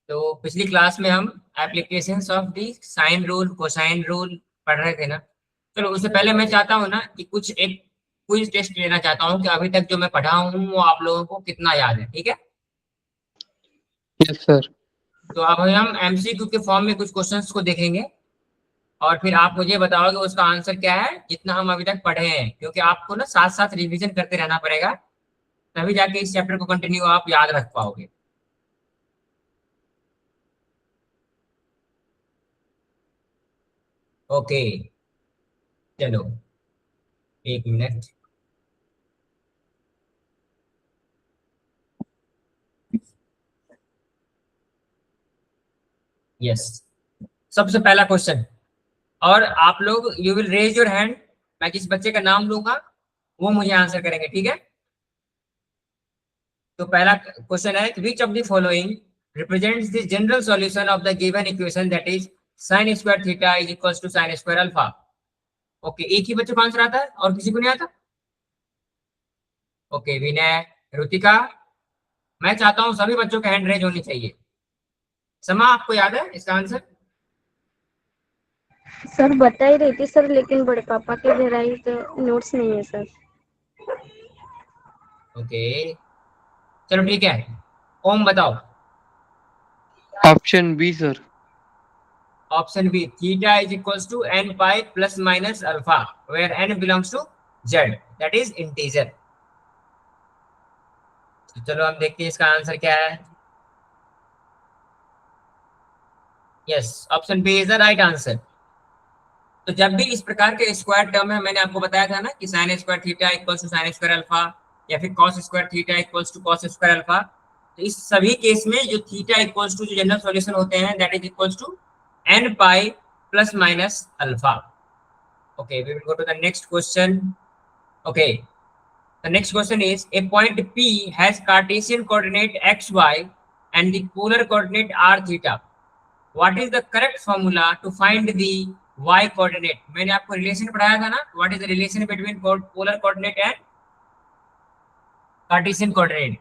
तो पिछली क्लास में हम applications of the sine rule cosine rule पढ़ रहे थे ना। चलो उससे पहले मैं चाहता हूँ ना कि कुछ एक क्विज टेस्ट लेना चाहता हूँ कि अभी तक जो मैं पढ़ा हूँ वो आप लोगों को कितना याद है, ठीक है। Yes sir. तो अब हम एमसीक्यू के फॉर्म में कुछ क्वेश्चंस को देखेंगे और फिर आप मुझे बताओगे उसका आंसर क्या है जितना हम अभी तक पढ़े हैं, क्योंकि आपको ना साथ साथ रिवीजन करते रहना पड़ेगा, तभी जाके इस चैप्टर को कंटिन्यू आप याद रख पाओगे। ओके, चलो एक मिनट। यस, सबसे पहला क्वेश्चन, और आप लोग you will raise your hand. मैं जिस बच्चे का नाम लूंगा वो मुझे आंसर करेंगे, ठीक है। तो पहला क्वेश्चन है, which of the following represents the general solution of the given equation that is sin square theta is equals to sin square alpha. Okay, एक ही बच्चे को आंसर आता है और किसी को नहीं आता। ओके, विनय, रुतिका, मैं चाहता हूँ सभी बच्चों के हैंड रेज होनी चाहिए। समा, आपको याद है इसका आंसर? सर बता ही रही थी सर, लेकिन बड़े पापा के घर आई तो नोट्स नहीं है सर। ओके, चलो ठीक है। ओम बताओ। Option B sir. Option B, theta is equals to n pi plus minus alpha where n belongs to z, that is integer. तो चलो हम देखते हैं इसका आंसर क्या है। Yes, option B is the right answer. तो जब भी इस प्रकार के स्क्वायर टर्म है, मैंने आपको बताया था ना कि sine square theta equals to sine square alpha या फिर cos square theta equals to cos square alpha, तो इस सभी केस में जो थीटा इक्वल्स टू जो जनरल सॉल्यूशन होते हैं that is equals to n pi plus minus alpha. Okay, we will go to the next question. Okay, the next question is, a point P has Cartesian coordinate xy and the polar coordinate r theta. What is the correct formula to find the y coordinate? मैंने आपको relation पढ़ाया था ना, what is the relation between polar coordinate and Cartesian coordinate?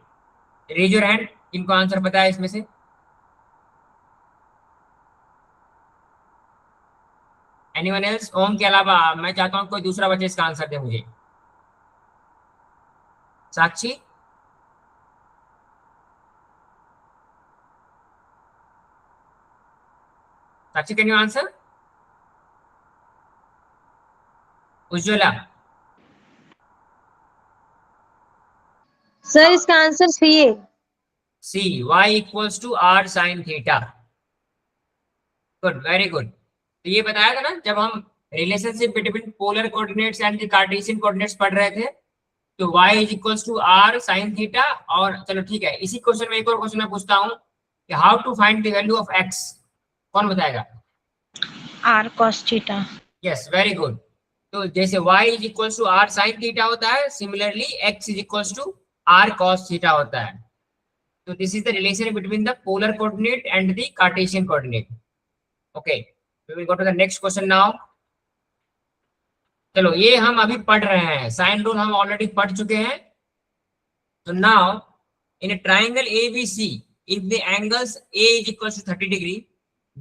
Raise your hand, इनको answer पता है इसमें से? Anyone else? ओम के अलावा मैं चाहता हूँ कोई दूसरा बच्चा इसका आंसर दे मुझे। Sakshi, Sakshi can you answer? Ujjwala, sir इसका आंसर सी है। C, y equals to r sin theta. Good, very good. तो ये बताया था ना जब हम relationship between polar coordinates and the Cartesian coordinates पढ़ रहे थे, तो y is equals to r sin theta. और चलो ठीक है, इसी क्वेश्चन में एक और क्वेश्चन मैं पूछता हूँ कि how to find the value of x, कौन बताएगा? R cos theta. Yes, very good. तो जैसे y is equals to r sin theta होता है, similarly x is equals to r cos theta होता है। तो this is the relation between the polar coordinate and the cartesian coordinate. Okay, we will go to the next question now. चलो ये हम अभी पढ़ रहे हैं, साइन रूल हम ऑलरेडी पढ़ चुके हैं। तो now in a triangle ABC, if the angles A is equals to 30 degree,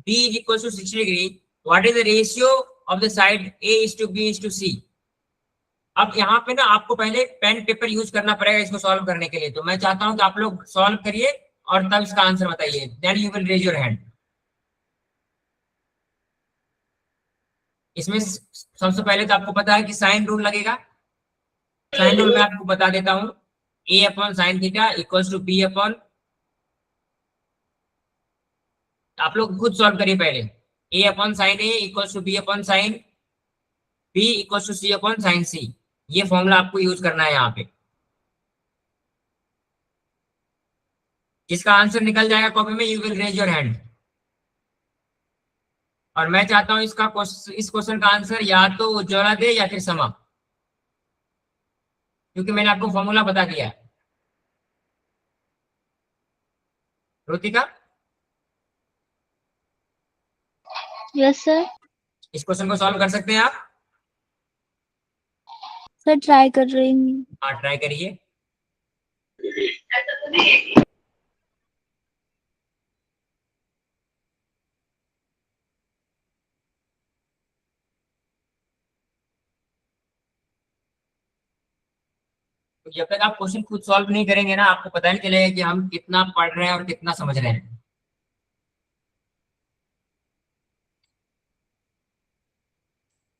B is equals to 60 degree, what is the ratio of the side A is to B is to C? अब यहाँ पे ना आपको पहले pen paper use करना पड़ेगा इसको solve करने के लिए, तो मैं चाहता हूँ कि आप लोग सॉल्व करिए और तब इसका आंसर बताइए, then you will raise your hand. इसमें सबसे पहले तो आपको पता है कि साइन रूल लगेगा। साइन रूल मैं आपको बता देता हूँ, a upon sine theta equals to b upon, आप लोग खुद सॉल्व करिए पहले, a upon sine a equals to b upon sine b equals to c upon sine c। ये फॉर्मूला आपको यूज करना है यहाँ पे। जिसका आंसर निकल जाएगा कॉपी में, you will raise your hand. और मैं चाहता हूँ इस क्वेश्चन का आंसर या तो उज्ज्वला दे या फिर समा, क्योंकि मैंने आपको फॉर्मूला बता दिया है। Rutika, yes sir. इस क्वेश्चन को सॉल्व कर सकते हैं आप? सर ट्राई कर रही हूँ। हाँ, ट्राई करिए। जब तक आप क्वेश्चन खुद सॉल्व नहीं करेंगे ना, आपको पता नहीं चलेगा कि हम कितना पढ़ रहे हैं और कितना समझ रहे हैं।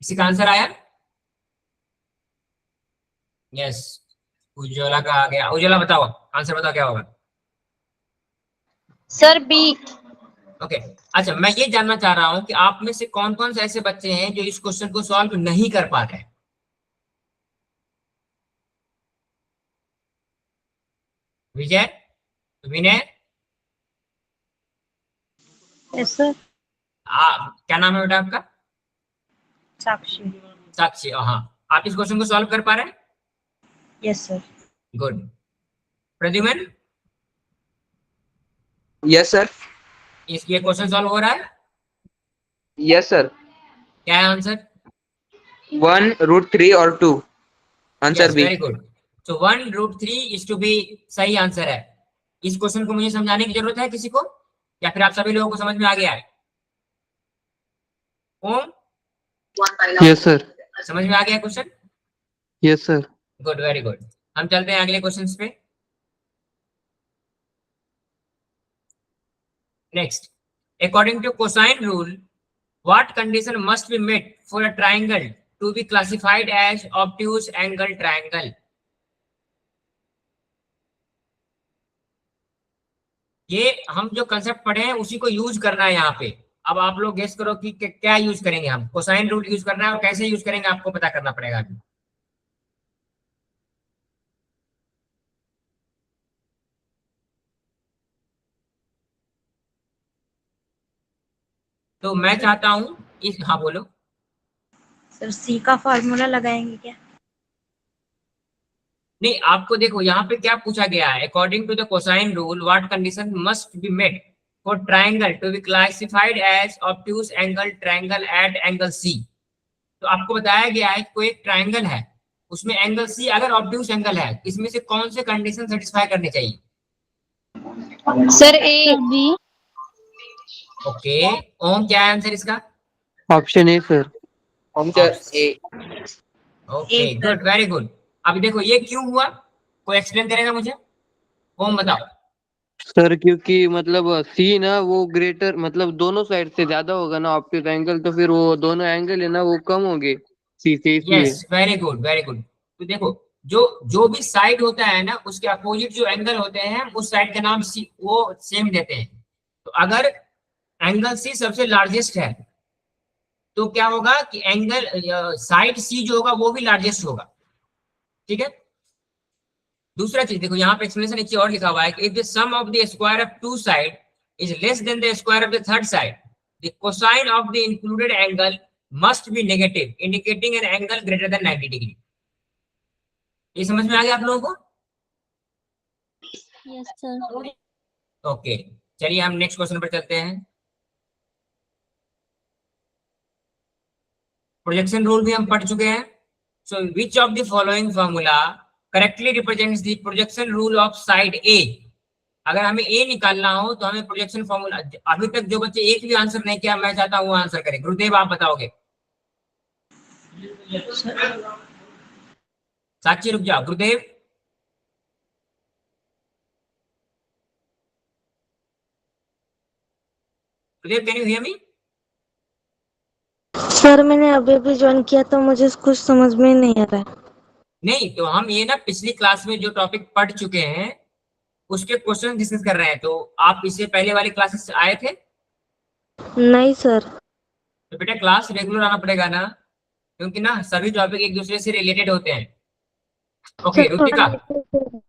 इसी का आंसर आया? यस, उज्ज्वला का आ गया। उज्ज्वला बताओ, आंसर बताओ क्या होगा। Sir B. ओके अच्छा, मैं ये जानना चाह रहा हूं कि आप में से कौन कौन से ऐसे बच्चे हैं जो इस क्वेश्चन को सॉल्व नहीं कर पा रहे हैं। विजय, विनय, यस सर। क्या नाम है बेटा आपका? साक्षी। साक्षी, हाँ। आप इस क्वेश्चन को सॉल्व कर पा रहे हैं? Yes sir. Good. Pradyuman, yes sir. ये क्वेश्चन सॉल्व हो रहा है? Yes sir. क्या है आंसर? 1√3 और 2, आंसर बी। Very good. तो 1√3 इज टू बी सही आंसर है। इस क्वेश्चन को मुझे समझाने की जरूरत है किसी को, या फिर आप सभी लोगों को समझ में आ गया है? Om, yes sir. समझ में आ गया question? Yes sir. Good, very good. हम चलते हैं अगले क्वेश्चन पे। Next, according to cosine rule, what condition must be met for a triangle to be classified as obtuse angle triangle? ये हम जो कंसेप्ट पढ़े हैं उसी को यूज करना है यहाँ पे। अब आप लोग गेस करो कि क्या यूज करेंगे। हम कोसाइन रूल यूज करना है, और कैसे यूज करेंगे आपको पता करना पड़ेगा अभी। तो मैं चाहता हूँ इस, हाँ बोलो। सर सी का फॉर्मूला लगाएंगे क्या? नहीं, आपको देखो यहाँ पे क्या पूछा गया है। According to the cosine rule what condition must be met for triangle to be classified as obtuse angle triangle at angle C. तो आपको बताया गया है कि कोई एक ट्राइंगल है, उसमें एंगल सी अगर ऑब्ट्यूज एंगल है, इसमें से कौन से कंडीशन सेटिस्फाई करने चाहिए? Sir A B. Okay, Om क्या है आंसर इसका? Option A sir. Answer A. Okay, good, very good. अब देखो ये क्यों हुआ, कोई एक्सप्लेन करेगा मुझे? ओम बताओ। सर क्योंकि मतलब सी ना वो ग्रेटर मतलब दोनों साइड से ज्यादा होगा ना ऑप्टिक एंगल, तो फिर वो दोनों एंगल है ना वो कम होंगे सी से, इसलिए। Yes, very good, very good. तो देखो, जो जो भी साइड होता है ना, उसके अपोजिट जो एंगल होते हैं उस साइड का नाम सी, वो सेम देते हैं। तो अगर एंगल सी सबसे लार्जेस्ट है तो क्या होगा कि एंगल साइड सी जो होगा वो भी लार्जेस्ट होगा। ठीक है। दूसरा चीज देखो, यहाँ पे एक्सप्लेनेशन नीचे और लिखा हुआ है कि if the sum of the square of two side is less than the square of the third side, the cosine of the included angle must be negative indicating an angle greater than 90 degree. ये समझ में आ गया आप लोगों को? Yes sir. Okay, चलिए हम नेक्स्ट क्वेश्चन पर चलते हैं। प्रोजेक्शन रूल भी हम पढ़ चुके हैं। So which of the following formula correctly represents the projection rule of side A. अगर हमें ए निकालना हो तो हमें प्रोजेक्शन फॉर्मूला, अभी तक जो बच्चे एक भी आंसर नहीं किया, मैं चाहता हूं वो आंसर करें। गुरुदेव आप बताओगे? साक्षी रुक जाओ। गुरुदेव, गुरुदेव can you hear me? Sir मैंने अभी भी ज्वाइन किया तो मुझे कुछ समझ में नहीं आ रहा है। नहीं, तो हम ये ना पिछली क्लास में जो टॉपिक पढ़ चुके हैं उसके क्वेश्चन डिस्कस कर रहे हैं। तो आप इससे पहले वाली क्लासेस आए थे? नहीं सर। तो बेटा क्लास रेगुलर आना पड़ेगा ना, क्योंकि ना सभी टॉपिक एक दूसरे से रिलेटेड होते हैं। ओके, सर थोड़ा रुतिका, नीचे-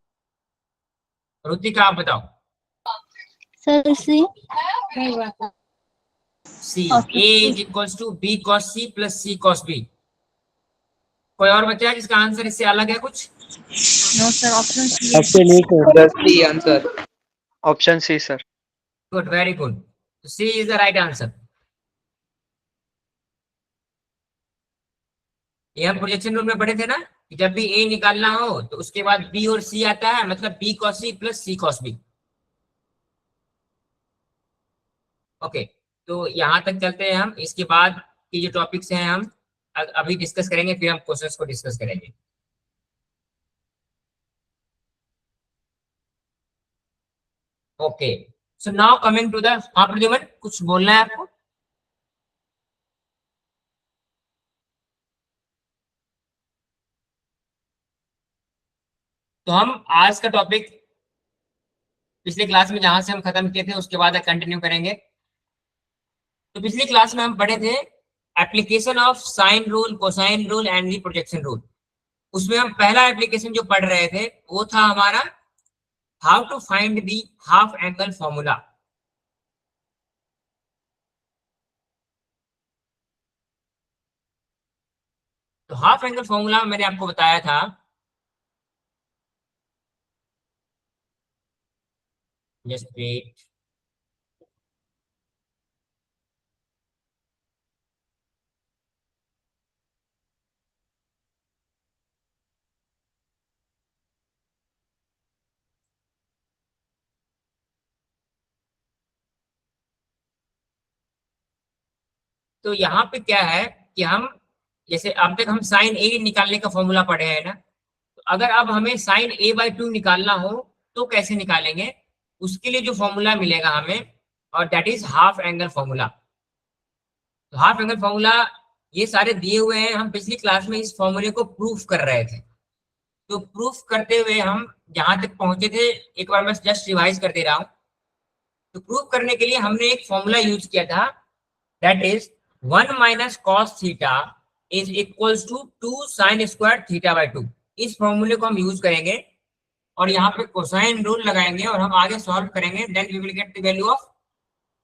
रुतिका आप बताओ। Sir C. C, A is equals to B cos C plus C cos B. कोई और बच्चा है जिसका आंसर इससे अलग है कुछ? No sir, option C. Option A sir, C answer. Option C sir. Good, very good. C is the right answer. ये हम प्रोजेक्शन रूल में पढ़े थे ना कि जब भी ए निकालना हो तो उसके बाद बी और सी आता है, मतलब B cos C plus C cos B. Okay, तो यहां तक चलते हैं हम। इसके बाद की जो टॉपिक्स हैं हम अभी डिस्कस करेंगे, फिर हम क्वेश्चंस को डिस्कस करेंगे। Okay, so now coming to the, हाँ प्रद्युमन कुछ बोलना है आपको? तो हम आज का टॉपिक पिछली क्लास में जहां से हम खत्म किए थे उसके बाद कंटिन्यू करेंगे। तो पिछली क्लास में हम पढ़े थे application of sine rule, cosine rule and the projection rule. उसमें हम पहला एप्लीकेशन जो पढ़ रहे थे वो था हमारा how to find the half angle formula. तो हाफ एंगल फॉर्मूला मैंने आपको बताया था, जस्ट वेट, तो यहाँ पे क्या है कि हम जैसे अब तक हम साइन ए निकालने का फॉर्मूला पढ़े हैं ना, तो अगर अब हमें साइन ए बाई 2 निकालना हो तो कैसे निकालेंगे, उसके लिए जो फॉर्मूला मिलेगा हमें, और that is half angle formula. तो हाफ एंगल फॉर्मूला ये सारे दिए हुए हैं, हम पिछली क्लास में इस फॉर्मूले को प्रूफ कर रहे थे। तो प्रूफ करते हुए हम जहां तक पहुंचे थे, एक बार मैं जस्ट रिवाइज कर दे रहा हूँ। तो प्रूफ करने के लिए हमने एक फॉर्मूला यूज किया था, that is 1 minus cos theta is equals to 2 sine square theta by 2। इस फॉर्मूले को हम यूज करेंगे और यहाँ पे कोसाइन रूल लगाएंगे और हम आगे सॉल्व करेंगे, then we will get the value of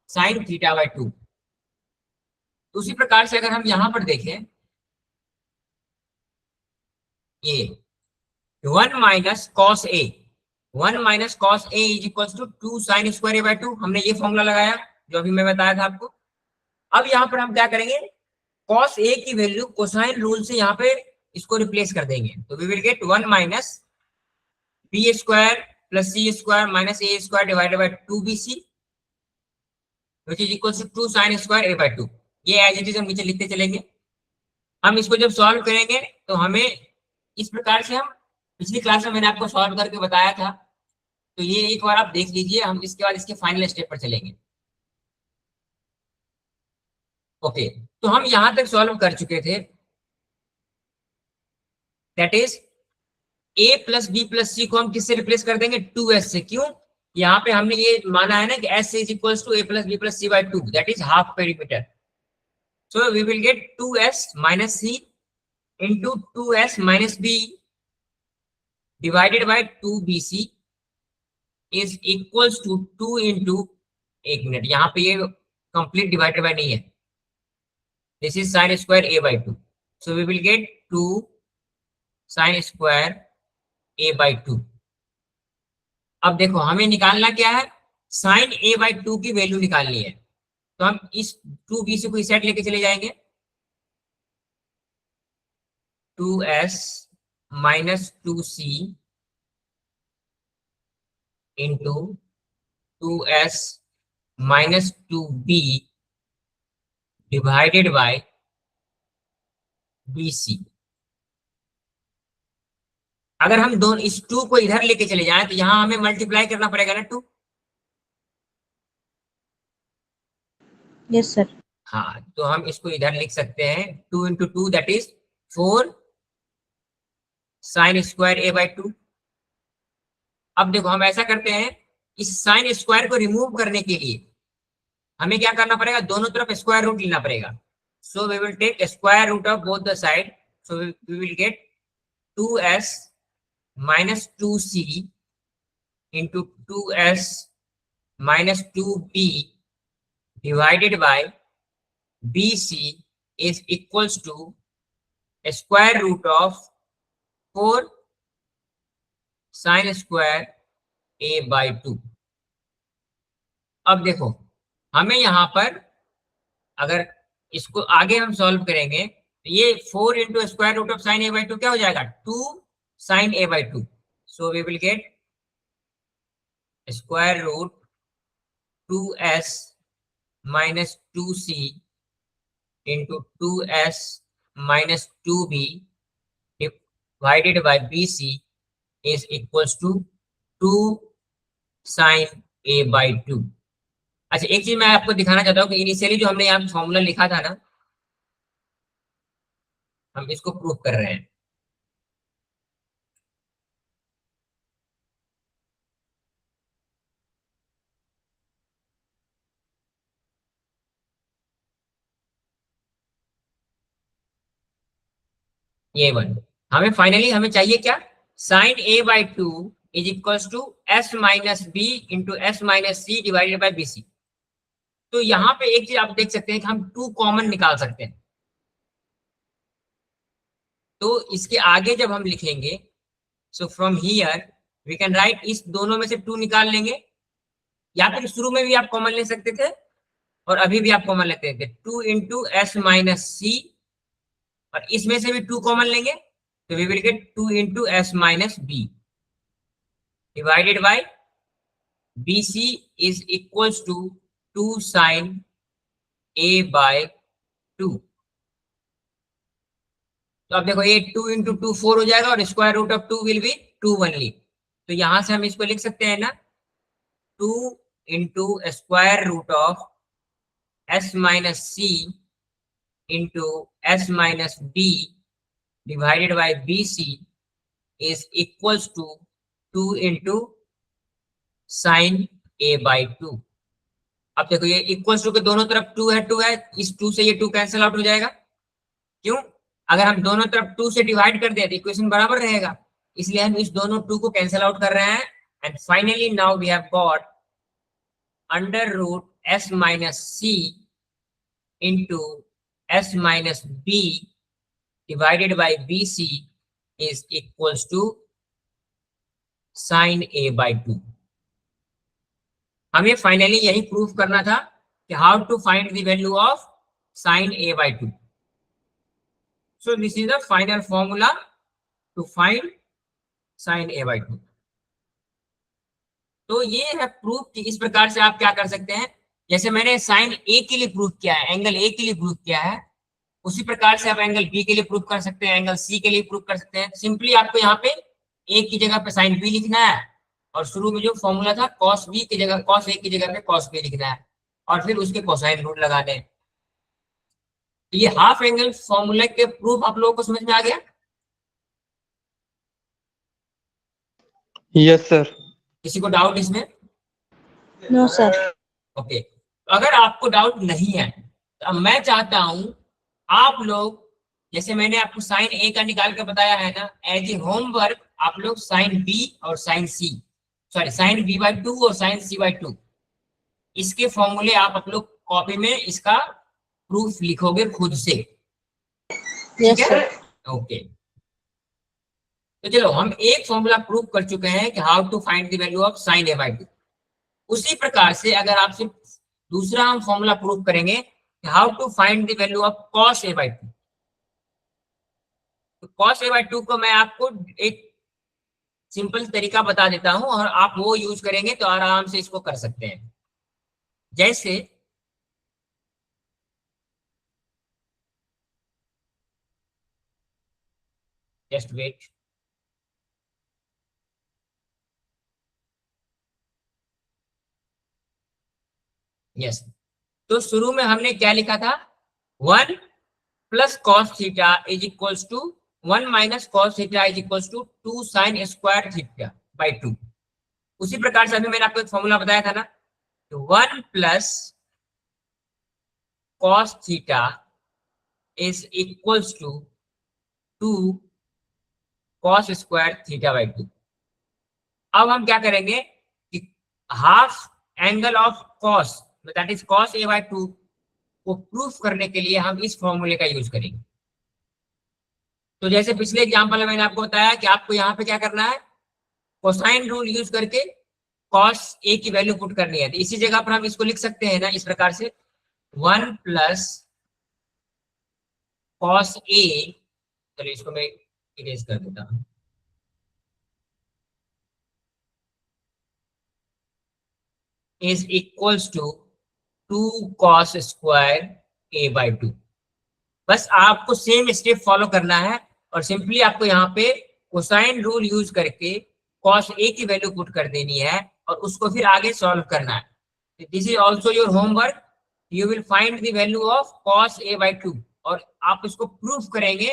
sine theta by 2। उसी प्रकार से अगर हम यहाँ पर देखें, ये 1 minus cos A, 1 minus cos A is equals to 2 sine square A by 2, हमने ये फॉर्मूला लगाया जो अभी मैं बताया था आपको। अब यहाँ पर हम क्या करेंगे, कॉस ए की वैल्यू कोसाइन रूल से यहाँ पे इसको रिप्लेस कर देंगे, तो we will get 1 minus B square plus C square minus A square divided by 2bc which is equals to 2 sine square A by 2। ये एज इट इज हम नीचे लिखते चलेंगे। हम इसको जब सॉल्व करेंगे तो हमें इस प्रकार से, हम पिछली क्लास में मैंने आपको सॉल्व करके बताया था, तो ये एक बार आप देख लीजिए, हम इसके बाद इसके फाइनल स्टेप पर चलेंगे। ओके, तो हम यहां तक सॉल्व कर चुके थे, that is a plus B plus C को हम किससे रिप्लेस कर देंगे, 2s से। क्यों, यहाँ पे हमने ये माना है ना कि s is equals to a plus B plus C by 2, that is half perimeter. So we will get 2s minus C into 2s minus B divided by 2bc is equals to 2 into, एक मिनट, यहाँ पे ये complete divided by नहीं है, this is sine square A by 2, so we will get 2 sine square A by 2। अब देखो हमें निकालना क्या है, साइन ए बाई 2 की वैल्यू निकालनी है, तो हम इस 2bc को इस साइड लेके चले जाएंगे, 2s minus 2c into 2s minus 2b divided by bc। अगर हम दोनों इस 2 को इधर लेके चले जाएं तो यहां हमें मल्टीप्लाई करना पड़ेगा ना 2। Yes sir. हाँ, तो हम इसको इधर लिख सकते हैं, 2 into 2 that is 4 sign square A by 2। अब देखो हम ऐसा करते हैं, इस साइन स्क्वायर को रिमूव करने के लिए हमें क्या करना पड़ेगा, दोनों तरफ स्क्वायर रूट लेना पड़ेगा। So we will take square root of both the side, so we will get 2s minus 2c into 2s minus 2b divided by bc is equals to square root of 4 sin square a by 2। अब देखो हमें यहाँ पर अगर इसको आगे हम solve करेंगे तो ये 4 into square root of sine A by 2 क्या हो जाएगा, 2 sin a by 2, so we will get square root 2s minus 2c into 2s minus 2b divided by bc is equals to 2 sin a/2। अच्छा, एक चीज मैं आपको दिखाना चाहता हूँ कि इनिशियली जो हमने यहाँ फॉर्मूला लिखा था ना, हम इसको प्रूव कर रहे हैं। ये वन हमें फाइनली हमें चाहिए क्या, sine a/2 is equals to s minus B into S minus C divided by B C. तो यहाँ पे एक चीज आप देख सकते हैं कि हम 2 कॉमन निकाल सकते हैं। तो इसके आगे जब हम लिखेंगे, so from here we can write, इस दोनों में से 2 निकाल लेंगे, या फिर शुरू में भी आप कॉमन ले सकते थे और अभी भी आप कॉमन लेते थे, 2 इंटू एस माइनस सी, और इसमें से भी 2 कॉमन लेंगे तो we will get 2 into S minus B divided by B C is equals to 2 sine a/2। तो अब देखो ये 2 इंटू 2 4 हो जाएगा और square root of 2 will be 2 only. तो यहां से हम इसको लिख सकते हैं ना, 2 into square root of S minus C into S minus B divided by B C is equals to 2 into sine a/2। अब देखो ये इक्वल्स टू के दोनों तरफ 2 है, इस 2 से ये 2 कैंसिल आउट हो जाएगा। क्यों? अगर हम दोनों तरफ 2 से डिवाइड कर दे तो इक्वेशन बराबर रहेगा, इसलिए हम इस दोनों 2 को कैंसिल आउट कर रहे हैं। And finally now we have got under root S minus C into S minus B divided by B C is equals to sine a/2। हमें फाइनली यही प्रूफ करना था कि how to find the value of sine a/2। So this is the final formula to find sin a/2। तो ये है proof कि इस प्रकार से आप क्या कर सकते हैं, जैसे मैंने साइन a के लिए प्रूफ किया है, एंगल a के लिए प्रूफ किया है, उसी प्रकार से आप एंगल b के लिए प्रूफ कर सकते हैं, एंगल c के लिए प्रूफ कर सकते हैं। सिंपली आपको यहाँ पे a की जगह पे साइन b लिखना है और शुरू में जो फॉर्मूला था cos b की जगह cos a की जगह पे cos b लिखना है और फिर उसके कोसाइन रूट लगाने हैं। ये हाफ एंगल फॉर्मूला के प्रूफ आप लोगों को समझ में आ गया? Yes sir. किसी को डाउट इसमें? No sir. ओके, अगर आपको डाउट नहीं है तो अब मैं चाहता हूं आप लोग, जैसे मैंने आपको साइन ए का निकाल के बताया है ना, एज ए होमवर्क आप लोग साइन बी और साइन सी, सॉरी साइन b/2 और साइन c/2 इसके फॉर्मूले आप लोग कॉपी में इसका प्रूफ लिखोगे खुद से। Yes sir. ओके, तो चलो हम एक फॉर्मूला प्रूव कर चुके हैं कि how to find the value of sine a/2। उसी प्रकार से अगर आपसे दूसरा हम फॉर्मूला प्रूव करेंगे कि how to find the value of cos a/2। तो cos a/2 को मैं आपको एक सिंपल तरीका बता देता हूं और आप वो यूज करेंगे तो आराम से इसको कर सकते हैं। जैसे जस्ट वेट, यस, तो शुरू में हमने क्या लिखा था, 1 plus cos theta is equals to 1 minus cos theta is equals to 2 sine square theta by 2। उसी प्रकार से अभी मैंने आपको एक फॉर्मूला बताया था ना, 1 plus cos theta is equals to 2 cos square theta by 2। अब हम क्या करेंगे कि half angle of cos, that is cos a/2 को प्रूफ करने के लिए हम इस फॉर्मूले का यूज करेंगे। तो जैसे पिछले एग्जांपल में मैंने आपको बताया कि आपको यहाँ पे क्या करना है, कोसाइन रूल यूज करके cos a की वैल्यू पुट करनी है। तो इसी जगह पर हम इसको लिख सकते हैं ना इस प्रकार से, 1 प्लस cos a, चलिए इसको मैं इरेज कर देता हूं, is equals to 2 cos square a/2। बस आपको सेम स्टेप फॉलो करना है और सिंपली आपको यहाँ पे कोसाइन रूल यूज करके cos a की वैल्यू पुट कर देनी है और उसको फिर आगे सॉल्व करना है। This is also your homework, you will find the value of cos a/2 और आप इसको प्रूफ करेंगे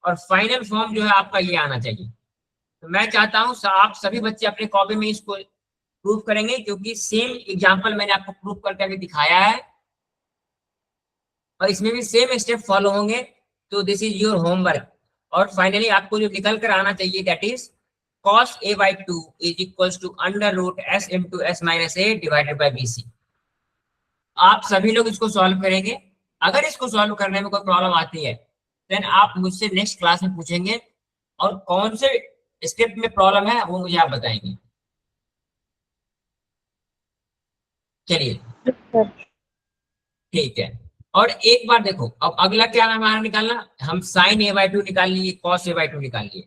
और फाइनल फॉर्म जो है आपका ये आना चाहिए। तो मैं चाहता हूं आप सभी बच्चे अपने कॉपी में इसको प्रूफ करेंगे, क्योंकि सेम एग्जांपल मैंने आपको प्रूफ करके अभी दिखाया है और इसमें भी सेम स्टेप फॉलो होंगे। तो दिस इज योर होमवर्क। और फाइनली आपको जो निकल कर आना चाहिए that is cos a/2 is equals to √s into s - a divided by bc। आप सभी लोग इसको सॉल्व करेंगे। अगर इसको सॉल्व करने में कोई प्रॉब्लम आती है देन आप मुझसे नेक्स्ट क्लास में पूछेंगे और कौन से स्टेप में प्रॉब्लम है वो मुझे आप बताएंगे। चलिए सर। ठीक है। और एक बार देखो, अब अगला क्या है हमारा निकालना, हम sin a/2 निकाल लिए, cos a/2 निकाल लिए,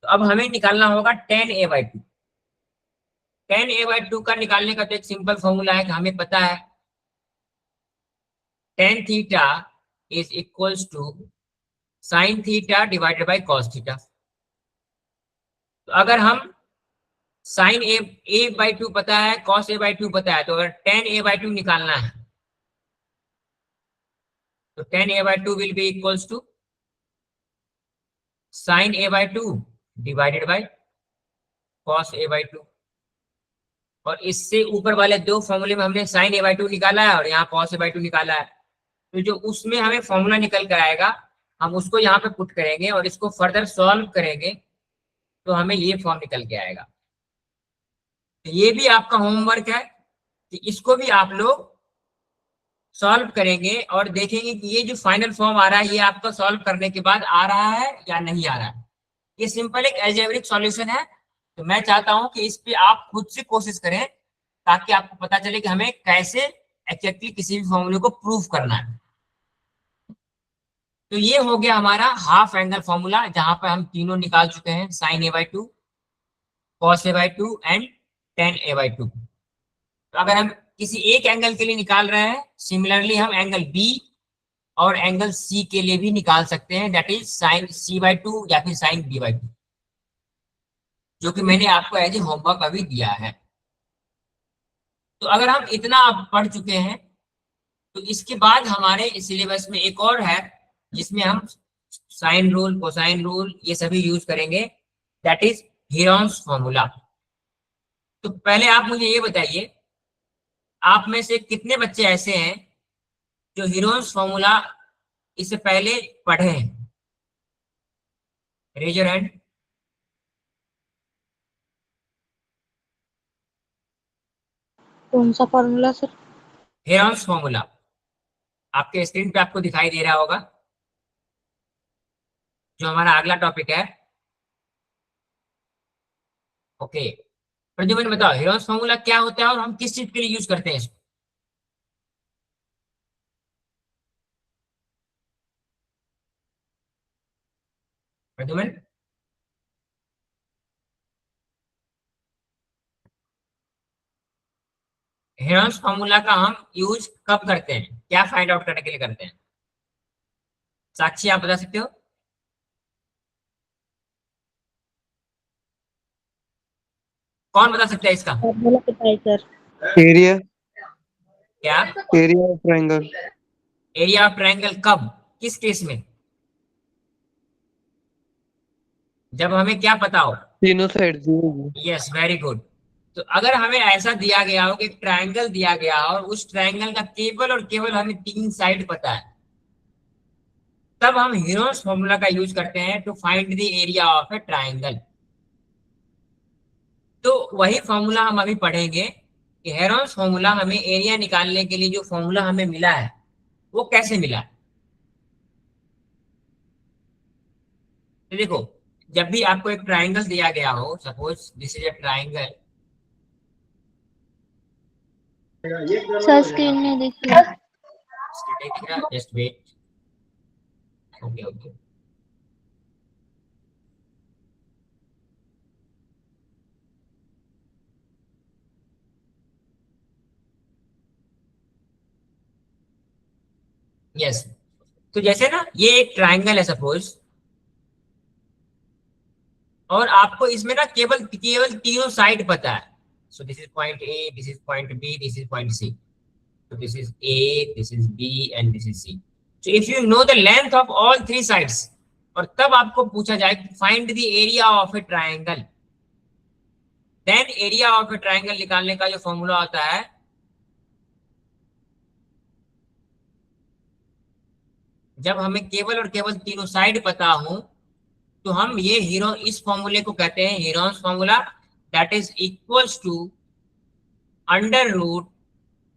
तो अब हमें निकालना होगा tan a/2। tan a/2 का निकालने का तो एक सिंपल फॉर्मूला है कि हमें पता है tan theta is equals to sin theta divided by cos theta. तो अगर हम sin a/2 पता है, cos a/2 पता है, तो अगर tan a/2 निकालना है तो tan a/2 will be equals to sin a/2 divided by cos a/2। और इससे ऊपर वाले दो फॉर्मूले में हमने sin a/2 निकाला है और यहाँ cos a/2 निकाला है, तो जो उसमें हमें फॉर्मूला निकल कर आएगा हम उसको यहाँ पे पुट करेंगे और इसको फर्दर सॉल्व करेंगे तो हमें ये फॉर्म निकल के आएगा। तो ये भी आपका होमवर्क है कि इसको भी आप लोग सॉल्व करेंगे और देखेंगे कि ये जो फाइनल फॉर्म आ रहा है ये आपका सॉल्व करने के बाद आ रहा है या नहीं आ रहा है। ये सिंपल एक अलजेब्रिक सॉल्यूशन है। तो मैं चाहता हूं कि इस पे आप खुद से कोशिश करें ताकि आपको पता चले कि हमें कैसे एक्जेक्टली किसी भी फॉर्मूले को प्रूफ करना है। तो ये हो गया हमारा हाफ एंगल फॉर्मूला, जहां पर हम तीनों निकाल चुके हैं, sin a/2, cos a/2 and tan a/2। तो अगर हम किसी एक एंगल के लिए निकाल रहे हैं, सिमिलरली हम एंगल बी और एंगल सी के लिए भी निकाल सकते हैं, दैट इज sin c/2 या फिर sin b/2, जो कि मैंने आपको एज ए होमवर्क अभी दिया है। तो अगर हम इतना अब पढ़ चुके हैं तो इसके बाद हमारे सिलेबस में एक और है जिसमें हम साइन रूल, कोसाइन रूल ये सभी यूज करेंगे, दैट इज हेरोन्स फॉर्मूला। तो पहले आप मुझे ये बताइए, आप में से कितने बच्चे ऐसे हैं जो हेरोन्स फॉर्मूला इससे पहले पढ़े हैं? Raise your hand. कौन सा फॉर्मूला सर? हेरोन्स फॉर्मूला आपके स्क्रीन पे आपको दिखाई दे रहा होगा, जो हमारा अगला टॉपिक है। ओके, प्रद्युमन बताओ हेरोन्स फॉर्मूला क्या होता है और हम किस चीज के लिए यूज करते हैं इसको? प्रद्युमन, हेरोन्स फॉर्मूला का हम यूज कब करते हैं, क्या फाइंड आउट करने के लिए करते हैं? साक्षी आप बता सकते हो? कौन बता सकता है इसका? फॉर्मूला पता है सर। एरिया, क्या? Area of triangle. Area of triangle कब, किस केस में? जब हमें क्या पता हो? तीनों side zero. Yes, very good. तो अगर हमें ऐसा दिया गया हो कि ट्रायंगल दिया गया हो और उस ट्रायंगल का केवल और केवल हमें तीन साइड पता है, तब हम हेरोन्स फॉर्मूला का यूज करते हैं to find the area of a triangle. तो वही फॉर्मूला हम अभी पढ़ेंगे कि हेरोन्स फॉर्मूला हमें एरिया निकालने के लिए जो फॉर्मूला हमें मिला है वो कैसे मिला है। तो देखो, जब भी आपको एक ट्रायंगल दिया गया हो, suppose this is a triangle. Sir screen में देखिए। Just wait. Okay okay, yes. तो जैसे ना ये एक ट्रायंगल है सपोज, और आपको इसमें ना केवल केवल तीनों साइड पता है। So this is point A, this is point B, this is point C. So this is A, this is B, and this is C. So if you know the length of all three sides, और तब आपको पूछा जाए find the area of a triangle, then area of a triangle निकालने का जो formula होता है, जब हमें केवल और केवल तीनों साइड पता हो तो हम ये इस फॉर्मूले को कहते हैं Heron's formula, that is equals to under root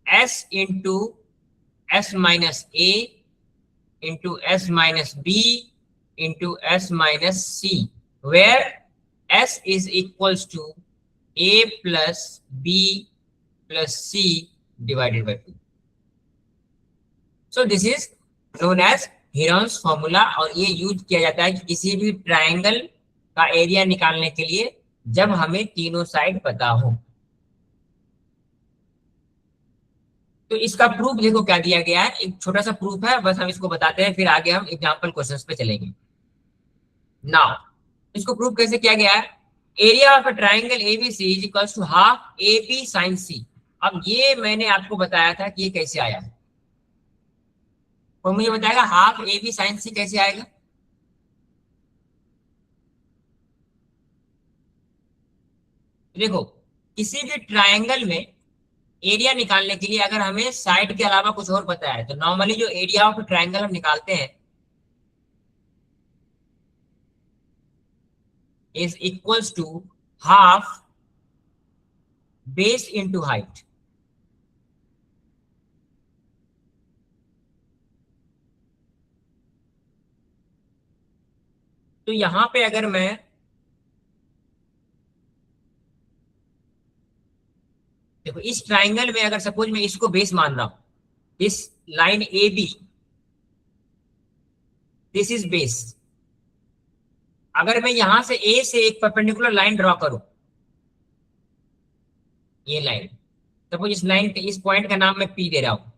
s into s minus a into s minus b into s minus c, where s is equals to a plus b plus c divided by 2. So this is known as Heron's formula, और ये use किया जाता है कि किसी भी triangle का area निकालने के लिए जब हमें तीनों साइड पता हो. तो इसका प्रूफ देखो क्या दिया गया है, एक छोटा सा प्रूफ है, बस हम इसको बताते हैं, फिर आगे हम एग्जांपल क्वेश्चंस पे चलेंगे. नाउ इसको प्रूफ कैसे किया गया है, area of a triangle ABC is equals to half A B sine C. अब ये मैंने आपको बताया था कि ये कैसे आया है, और मुझे बताएगा हाफ ए बी साइन सी कैसे आएगा. देखो किसी भी ट्रायंगल में एरिया निकालने के लिए अगर हमें साइड के अलावा कुछ और पता है तो नॉर्मली जो एरिया ऑफ ट्रायंगल हम निकालते हैं is equals to half base into height. तो यहां पे अगर मैं देखो इस ट्राइंगल में अगर सपोज मैं इसको बेस मान रहा हूं, इस line A B, this is base. अगर मैं यहां से ए से एक परपेंडिकुलर लाइन ड्रॉ करूं, ये लाइन, सपोज इस लाइन के इस पॉइंट का नाम मैं पी दे रहा हूं,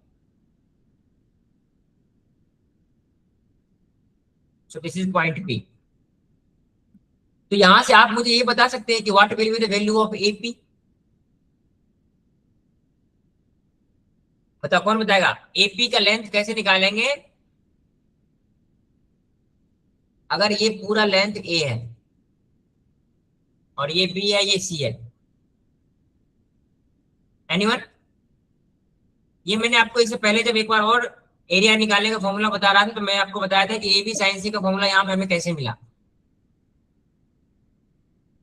सो दिस इज पॉइंट पी. तो यहां से आप मुझे ये बता सकते हैं कि what will be the value of AP. बताओ कौन बताएगा, एपी का लेंथ कैसे निकालेंगे. अगर ये पूरा लेंथ ए है और ये बी है, ये सी है, एनीवन. ये मैंने आपको इससे पहले जब एक बार और एरिया निकालने का फॉर्मूला बता रहा था तो मैं आपको बताया था कि ए बी साइन सी का फॉर्मूला यहाँ पे हमें कैसे मिला.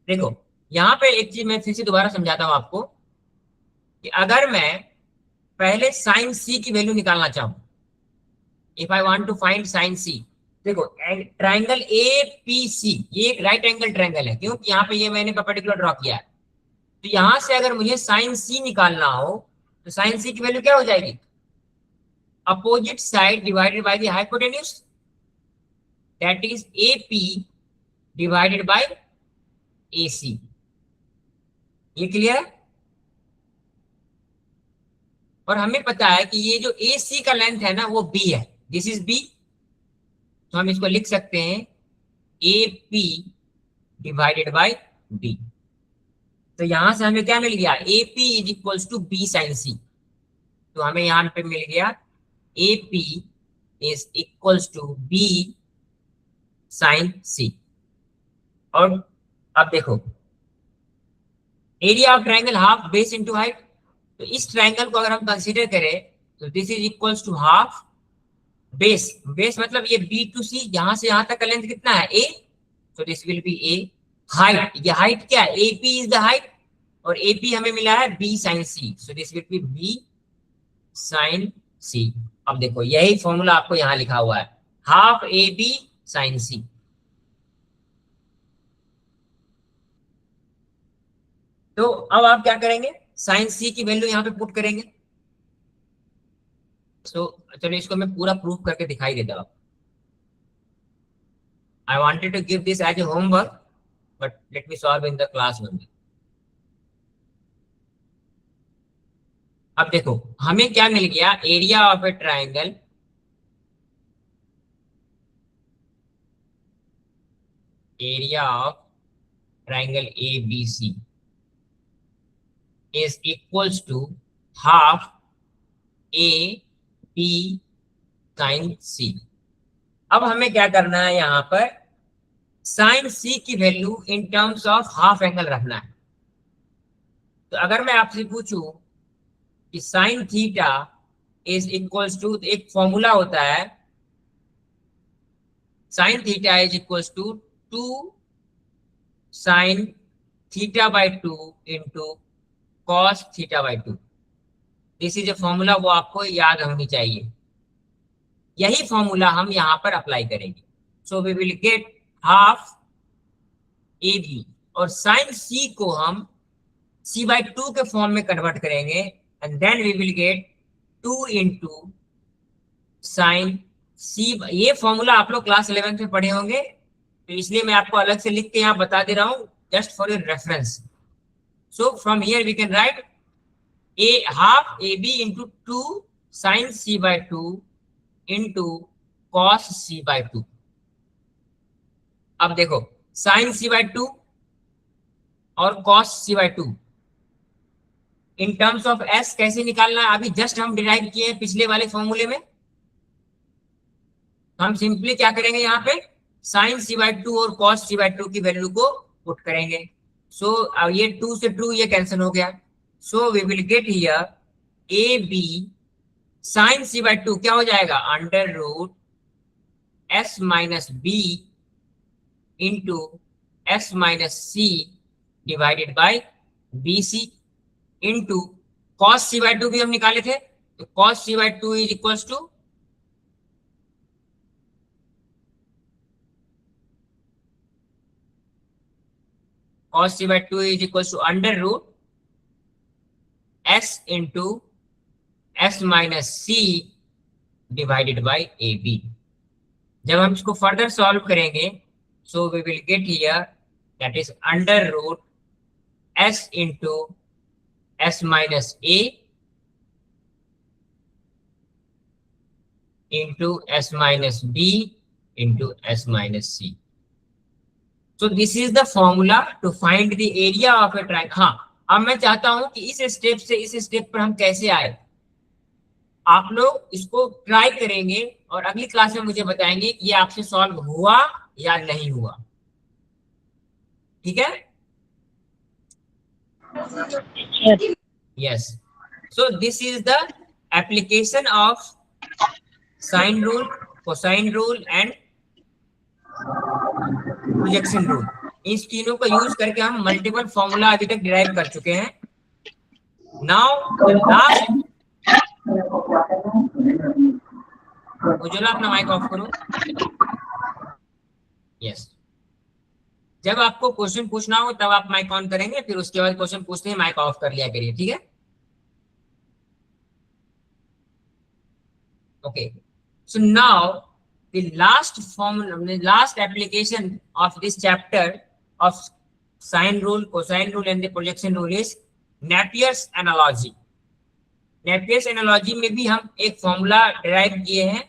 देखो यहाँ पे एक चीज मैं फिर से दोबारा समझाता हूं आपको कि अगर मैं पहले साइन सी की वैल्यू निकालना चाहूं, if I want to find sine C, देखो ट्राइंगल ए पी सी ये एक राइट एंगल ट्राइंगल है, क्योंकि यहाँ पे ये मैंने पर्टिकुलर ड्रॉ किया है. तो यहां से अगर मुझे साइन सी निकालना हो तो साइन सी की वैल्यू क्या हो जाएगी, opposite side divided by the hypotenuse, that is A P divided by A C. ये क्लियर है. और हमें पता है कि ये जो ए सी का लेंथ है ना वो बी है, दिस इज बी. तो हम इसको लिख सकते हैं A P divided by B. तो यहां से हमें क्या मिल गया, A P is equals to B sine C. तो हमें यहां पे मिल गया A P is equals to B sine C. और अब देखो area of triangle half base into height. तो इस ट्राइंगल को अगर हम कंसीडर करें तो this is equals to half base, base मतलब ये बी टू सी, यहां से यहां तक का लेंथ कितना है ए, तो this will be A. Height, ये हाइट क्या है, A P is the height, और ए पी हमें मिला है B sine C, so this will be B sine C. अब देखो यही फॉर्मूला आपको यहां लिखा हुआ है, half A B sine C. तो अब आप क्या करेंगे, साइन सी की वैल्यू यहाँ पे पुट करेंगे. सो चलो इसको मैं पूरा प्रूफ करके दिखाई देता हूँ. I wanted to give this as a homework but let me solve in the class only. अब देखो हमें क्या मिल गया, area of a triangle area of triangle A B C is equals to half A B sine C. अब हमें क्या करना है, यहाँ पर साइन सी की value in terms of half angle रखना है। तो अगर मैं आपसे पूछूं कि sine theta is equals to, एक फॉर्मूला होता है, sine theta is equals to 2 sine theta by 2 into cos theta by 2। This is a formula, वो आपको याद होनी चाहिए। यही फॉर्मूला हम यहाँ पर अप्लाई करेंगे। So we will get half A B, और साइन सी को हम c/2 के फॉर्म में कन्वर्ट करेंगे, and then we will get 2 into sine C. ये फॉर्मूला आप लोग क्लास 11 में पढ़े होंगे, तो इसलिए मैं आपको अलग से लिख के यहाँ बता दे रहा हूँ, just for your reference. So from here we can write a half ab into 2 sin c/2 into cos c/2। अब देखो sin c/2 और cos c/2 in terms of s कैसे निकालना है, अभी जस्ट हम डिराइव किए हैं पिछले वाले फॉर्मूले में। हम सिंपली क्या करेंगे, यहाँ पे sin c/2 और cos c/2 की वैल्यू को पुट करेंगे। सो अब ये 2 से 2 ये कैंसिल हो गया। So we will get here AB sin c/2 क्या हो जाएगा, under root s minus B into s minus C divided by BC into cos c/2 भी हम निकाले थे, तो cos c/2 is equals to cos c/2 is equals to under root s into s minus C divided by A B. जब हम इसको further solve करेंगे, so we will get here that is under root s into s minus A into s minus B into s minus C. So this is the formula to find the area of a triangle. हाँ, अब मैं चाहता हूं कि इस step से इस step पर हम कैसे आए। आप लोग इसको ट्राई करेंगे और अगली क्लास में मुझे बताएंगे कि ये आपसे सॉल्व हुआ या नहीं हुआ। ठीक है, yes. So this is the application of sine rule, cosine rule and projection rule. इस तीनों का यूज करके हम मल्टीपल फॉर्मूला अभी तक डिराइव कर चुके हैं। नाउ लास्ट, उज्ज्वला अपना माइक ऑफ करो। यस, जब आपको क्वेश्चन पूछना हो तब आप माइक ऑन करेंगे, फिर उसके बाद क्वेश्चन पूछते हैं माइक ऑफ कर लिया करिए, ठीक है। Okay, so now the last formula, the last application of this chapter of sine rule, cosine rule and the projection rule is Napier's analogy। Napier's analogy में भी हम एक फॉर्मूला डिराइव किए हैं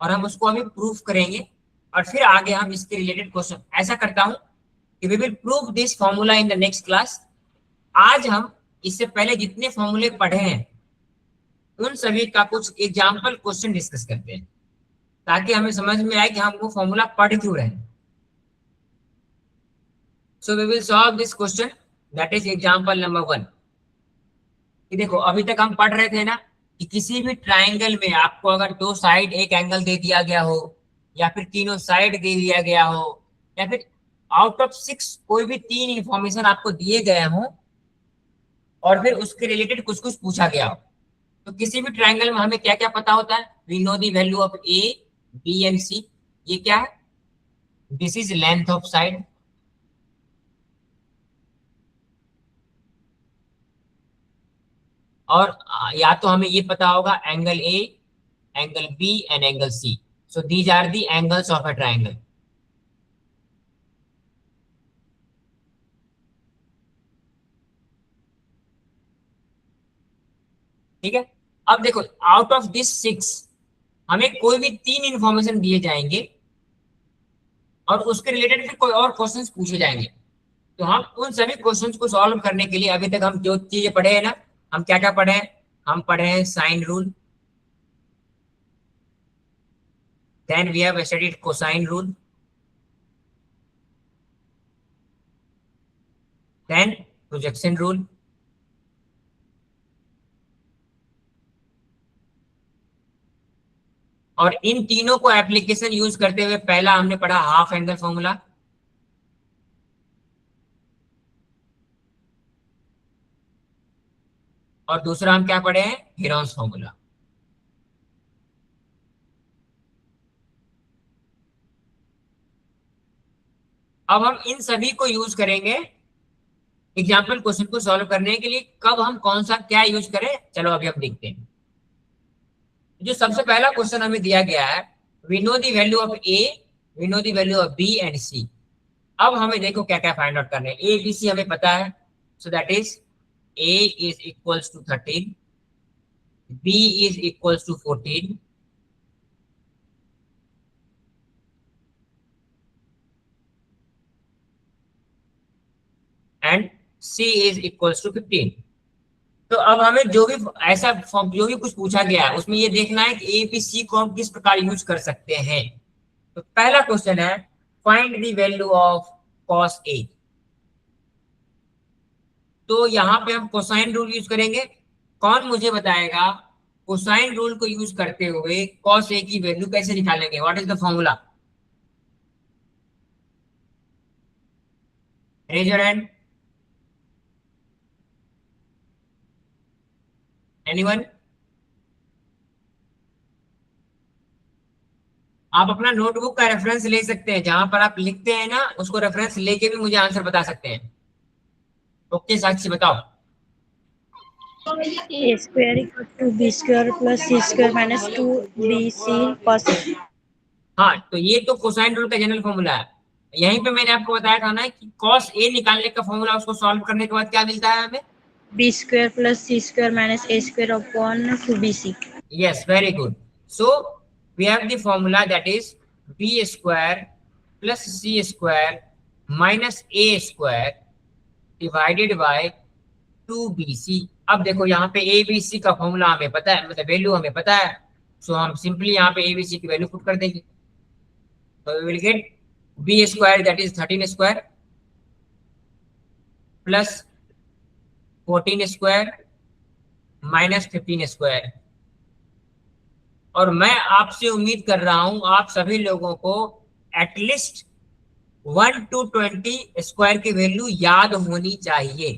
और हम उसको अभी प्रूफ करेंगे, और फिर आगे हम इसके रिलेटेड क्वेश्चन। ऐसा करता हूं कि we will prove this formula in the next class। आज हम इससे पहले जितने फॉर्मूले पढ़े हैं उन सभी का कुछ एग्जाम्पल क्वेश्चन डिस्कस करते हैं, ताकि हमें समझ में आए कि हम वो फॉर्मूला पढ़ क्यों रहे हैं। So we will solve this question, that is example number 1। देखो अभी तक हम पढ़ रहे थे ना कि किसी भी ट्रायंगल में आपको अगर दो साइड एक एंगल दे दिया गया हो, या फिर तीनों साइड दे दिया गया हो, या फिर आउट ऑफ 6 कोई भी 3 इंफॉर्मेशन आपको दिए गए हो और फिर उसके रिलेटेड कुछ कुछ पूछा गया हो, तो किसी भी ट्रायंगल में हमें क्या क्या पता होता है। We know the value of A B and C. ये क्या है, this is length of side, और या तो हमें ये पता होगा angle A, angle B and angle C. So these are the angles of a triangle. ठीक है, अब देखो आउट ऑफ दिस 6 हमें कोई भी 3 इंफॉर्मेशन दिए जाएंगे और उसके रिलेटेड फिर कोई और क्वेश्चंस पूछे जाएंगे। तो हम उन सभी क्वेश्चंस को सॉल्व करने के लिए अभी तक हम जो चीजें पढ़े हैं ना, हम क्या क्या पढ़े हैं, हम पढ़े हैं sine rule, then we have studied cosine rule, then projection rule, और इन तीनों को एप्लीकेशन यूज करते हुए पहला हमने पढ़ा हाफ एंगल फॉर्मूला, और दूसरा हम क्या पढ़े हैं, हेरोन्स फॉर्मूला। अब हम इन सभी को यूज करेंगे एग्जाम्पल क्वेश्चन को सॉल्व करने के लिए। कब हम कौन सा क्या यूज करें, चलो अभी हम देखते हैं। जो सबसे पहला क्वेश्चन हमें दिया गया है, we know the value of A, we know the value of B and C. अब हमें देखो क्या क्या फाइंड आउट करना है। ए बी सी हमें पता है, so that is A is equals to 13, B is equals to 14, and C is equals to 15। तो अब हमें जो भी ऐसा जो भी कुछ पूछा गया है उसमें ये देखना है कि ए बी सी को हम किस प्रकार यूज कर सकते हैं। तो पहला क्वेश्चन है find the value of cos A. तो यहाँ पे हम कोसाइन रूल यूज करेंगे। कौन मुझे बताएगा कोसाइन रूल को यूज करते हुए कॉस ए की वैल्यू कैसे निकालेंगे, what is the formula? Raise your hand, anyone? आप अपना नोटबुक का रेफरेंस ले सकते हैं, जहां पर आप लिखते हैं ना उसको रेफरेंस लेके भी मुझे आंसर बता सकते हैं। ओके साक्षी बताओ। A square equal to B square plus C square minus 2bc cos a। हाँ, तो ये तो कोसाइन रूल का जनरल फॉर्मूला है। यहीं पे मैंने आपको बताया था ना कि कॉस ए निकालने का फॉर्मूला, उसको सॉल्व करने के बाद क्या मिलता है हमें, B square plus C square minus A square upon 2bc। yes, very good. So we have the formula that is b square plus c square minus a square divided by 2bc। अब देखो यहाँ पे a b c का formula हमें पता है, मतलब value हमें पता है, सो हम सिंपली यहाँ पे a b c की वैल्यू पुट कर देंगे। तो we will get b square that is 13 square plus 14 square minus 15 square। और मैं आपसे उम्मीद कर रहा हूं आप सभी लोगों को एटलीस्ट 1 to 20 स्क्वायर की वैल्यू याद होनी चाहिए।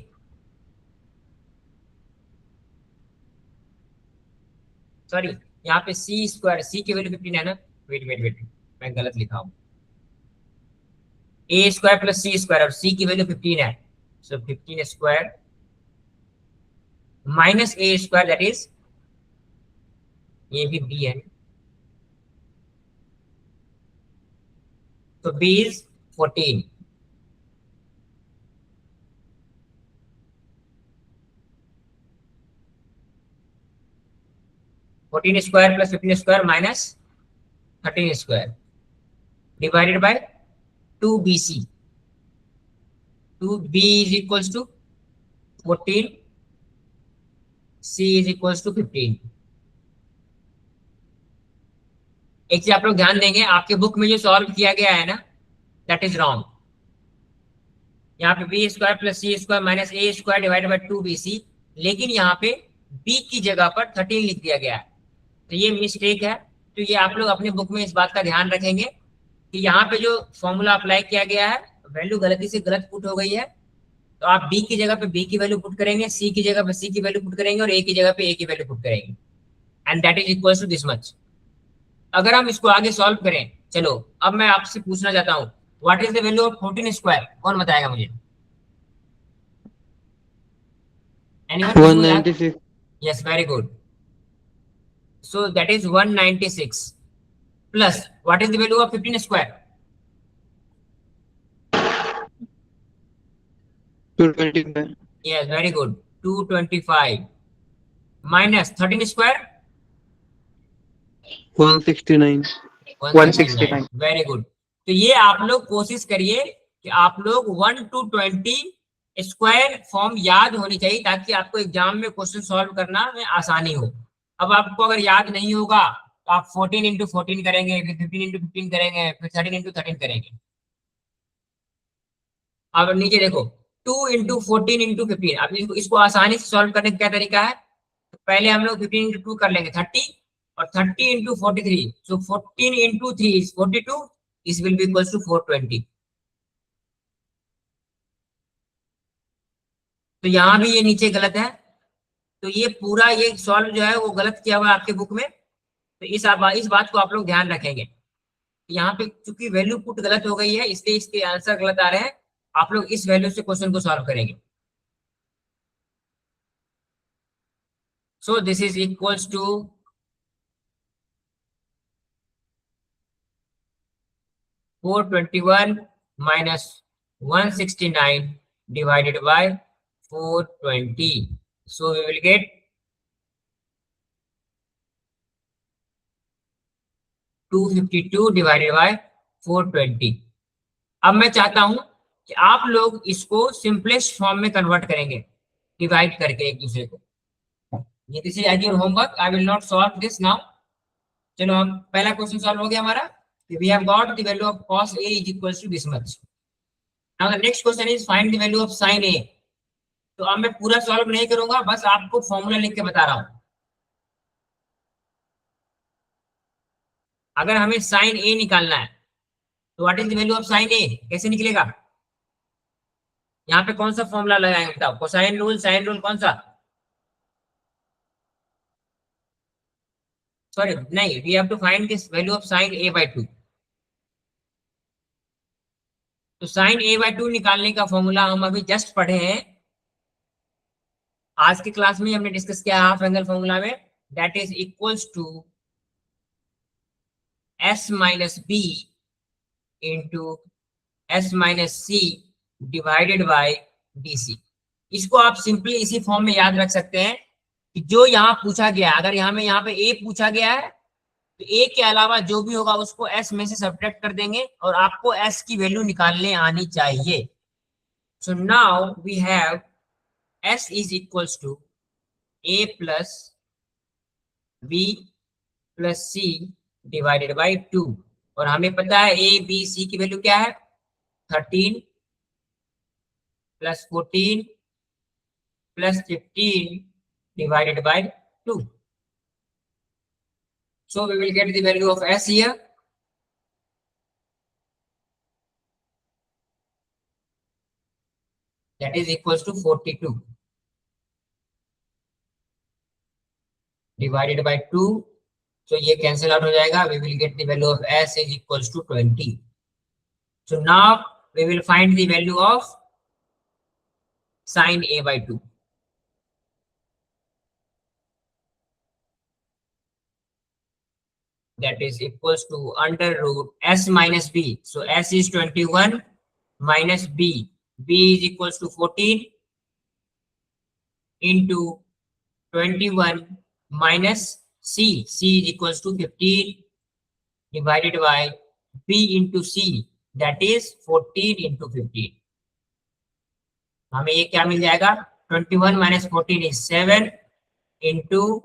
सॉरी, यहाँ पे सी स्क्वायर, सी की वैल्यू 15 है ना, वेट वेट वेट, मैं गलत लिखा हूं। A square plus C square और सी की वैल्यू 15 है, so 15 square minus A square that is, ये भी बी है, तो B is 14। Square plus 15 square minus 13 square divided by 2bc। 2b is equals to 14, c is equals to 15। एक चीज आप लोग ध्यान देंगे, आपके बुक में जो सॉल्व किया गया है ना दैट इज रॉन्ग। यहाँ पे B square plus C square minus A square divided by 2bc, लेकिन यहाँ पे b की जगह पर 13 लिख दिया गया है, तो ये मिस्टेक है। तो ये आप लोग अपने बुक में इस बात का ध्यान रखेंगे कि यहाँ पे जो फॉर्मूला अप्लाई किया गया है वैल्यू गलती से गलत पुट हो गई है, तो आप b की जगह पे b की वैल्यू पुट करेंगे, c की जगह पे c की वैल्यू पुट करेंगे और a की जगह पे a की वैल्यू पुट करेंगे, and that is equals to this much. अगर हम इसको आगे सॉल्व करें, चलो अब मैं आपसे पूछना चाहता हूँ what is the value of 14 square, कौन बताएगा मुझे? 196। Yes, very good. So that is 196 plus what is the value of 15 square? 225। Yes, very good, 225 minus 13 square 169। 169। Very good. तो ये आप लोग कोशिश करिए कि आप लोग 1 to 20 स्क्वायर फॉर्म याद होनी चाहिए, ताकि आपको एग्जाम में क्वेश्चन सॉल्व करना में आसानी हो। अब आपको अगर याद नहीं होगा तो आप 14 into 14 करेंगे, फिर 15 into 15 करेंगे, फिर 13 into 13 करेंगे। अब नीचे देखो 2 into 14 into 15। अब इसको आसानी से सॉल्व करने का क्या तरीका है, तो पहले हम लोग 15 into 2 कर लेंगे 30, और 30 into 43, so 14 into 3 is 42, this will be equals to 420। तो यहाँ भी ये नीचे गलत है, तो ये पूरा ये सॉल्व जो है वो गलत किया हुआ है आपके बुक में। तो इस बात को आप लोग ध्यान रखेंगे। यहाँ पे चूंकि वैल्यू पुट गलत हो गई है, इसलिए इसके आंसर गलत आ रहे हैं। आप लोग इस वैल्यू से क्वेश्चन को सॉल्व करेंगे। So this is equals to 421 minus 169 divided by 420. So we will get 252 divided by 420। अब मैं चाहता हूं कि आप लोग इसको सिंपलेस्ट फॉर्म में कन्वर्ट करेंगे, डिवाइड करके एक दूसरे को। ये this is as your homework, I will not solve this now. चलो हम पहला क्वेश्चन सॉल्व हो गया हमारा। We have got the value of cos A is equals to this much. Now the next question is find the value of sin A। तो अब मैं पूरा सॉल्व नहीं करूंगा, बस आपको फॉर्मूला लिख के बता रहा हूं। अगर हमें sin A निकालना है तो what is the value of sin A, कैसे निकलेगा? यहाँ पे कौन सा फॉर्मूला लगाएंगे बताओ? कोसाइन रूल, साइन रूल, कौन सा? सॉरी नहीं, we have to find this value of sin A by 2। तो sin A by 2 निकालने का फॉर्मूला हम अभी जस्ट पढ़े हैं, आज की क्लास में हमने डिस्कस किया हाफ एंगल फॉर्मूला में। That is equals to s minus b into s minus c divided by dc। इसको आप सिंपली इसी फॉर्म में याद रख सकते हैं कि जो यहाँ पूछा गया है, अगर यहाँ पे a पूछा गया है तो a के अलावा जो भी होगा उसको s में से सब्ट्रैक्ट कर देंगे और आपको s की वैल्यू निकालने आनी चाहिए। So now we have s is equals to a plus b plus c divided by 2। और हमें पता है a b c की वैल्यू क्या है, 13 plus 14 plus 15 divided by 2. So we will get the value of s here. That is equals to 42 divided by 2. So ये cancel out हो जाएगा. We will get the value of s is equals to 20. So now we will find the value of sin A by 2. That is equals to under root s minus b. So s is 21 minus b. b is equals to 14 into 21 minus c. c is equals to 15 divided by b into c. That is 14 into 15. हमें ये क्या मिल जाएगा, 21 minus 14 is 7 into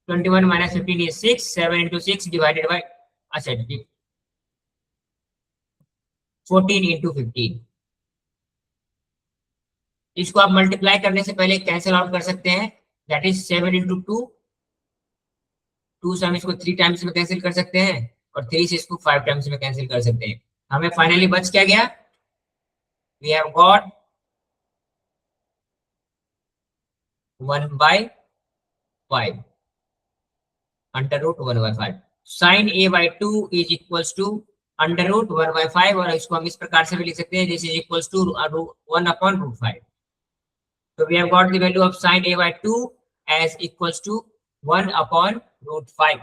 21 minus 15 is 6, 7 into 6 divided by 14 into 15। इसको आप multiply करने से पहले cancel out कर सकते हैं। दैट इज 7 into 2, 2 से हम इसको 3 टाइम्स में कैंसिल कर सकते हैं और 3 से इसको 5 टाइम्स में कैंसिल कर सकते हैं। हमें फाइनली बच क्या गया, we have got 1/5 under root 1/5। Sine A by 2 is equals to under root 1/5, और इसको हम इस प्रकार से भी लिख सकते हैं, दिस इज इक्वल्स टू 1/√5। तो we have got the value of sine A by 2 as equals to 1/√5।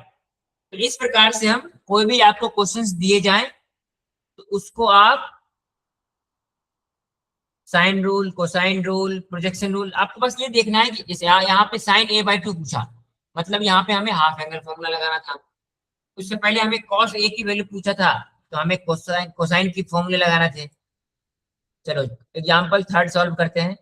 तो इस प्रकार से हम कोई भी आपको क्वेश्चंस दिए जाएं तो उसको आप sine rule, cosine rule, projection rule, आपको बस ये देखना है कि जैसे यहाँ पे साइन A by 2 पूछा, मतलब यहाँ पे हमें हाफ एंगल फॉर्मूला लगाना था। उससे पहले हमें cos A की वैल्यू पूछा था तो हमें कोसाइन की फॉर्मूले लगाना थे। चलो एग्जाम्पल थर्ड सॉल्व करते हैं।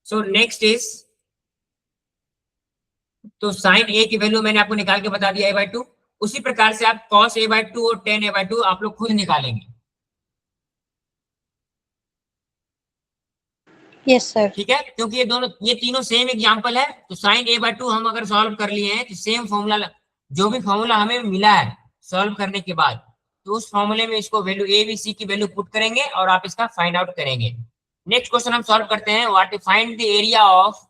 सो नेक्स्ट इज, तो साइन ए की वैल्यू मैंने आपको निकाल के बता दिया a/2, उसी प्रकार से आप cos a/2 और tan a/2 आप लोग खुद निकालेंगे। Yes sir. ठीक है, क्योंकि ये तीनों सेम एग्जांपल है। तो साइन a/2 हम अगर सॉल्व कर लिए हैं तो सेम फॉर्मूला, जो भी फॉर्मूला हमें मिला है सॉल्व करने के बाद, तो उस फॉर्मूले में इसको वैल्यू ए बी सी की वैल्यू पुट करेंगे और आप इसका फाइंड आउट करेंगे। नेक्स्ट क्वेश्चन हम सॉल्व करते हैं, what to find the area of